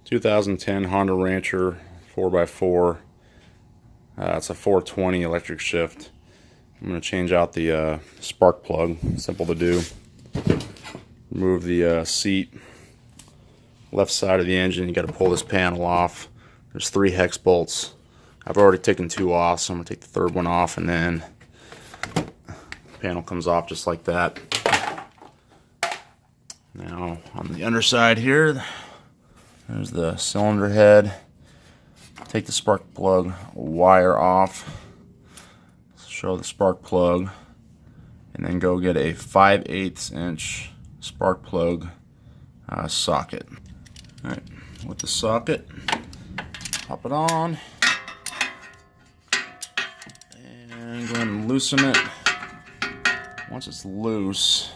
2010 Honda Rancher 4x4. It's a 420 electric shift. I'm going to change out the spark plug. Simple to do. Remove the seat. Left side of the engine, you got to pull this panel off. There's 3 hex bolts. I've already taken 2 off, so I'm going to take the 3rd one off, and then the panel comes off just like that. Now on the underside here, there's the cylinder head. Take the spark plug wire off, show the spark plug, and then go get a 5/8 inch spark plug socket. Alright, with the socket, pop it on, and go ahead and loosen it. Once it's loose,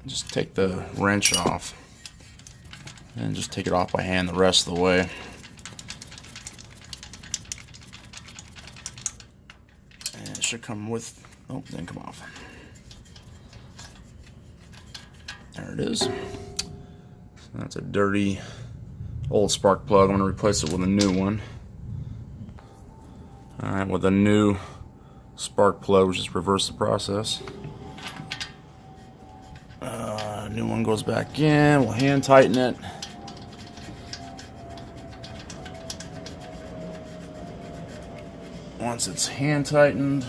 just take the wrench off and just take it off by hand the rest of the way. And it should come with, oh, it didn't come off. There it is. So that's a dirty old spark plug. I'm going to replace it with a new one. Alright, with a new spark plug, we'll just reverse the process. New one goes back in. We'll hand tighten it. Once it's hand tightened,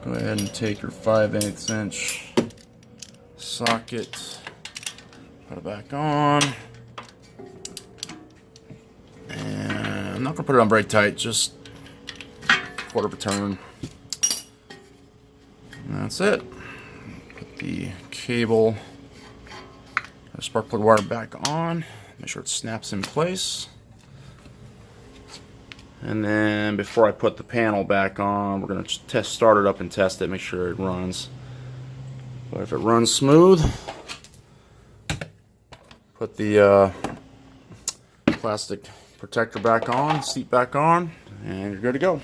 go ahead and take your 5/8 inch socket, put it back on, and I'm not going to put it on very tight, just quarter of a turn. And that's it. Put the cable, spark plug wire back on, make sure it snaps in place. And then before I put the panel back on, we're going to start it up and test it, make sure it runs. But if it runs smooth, put the plastic protector back on, seat back on, and you're good to go.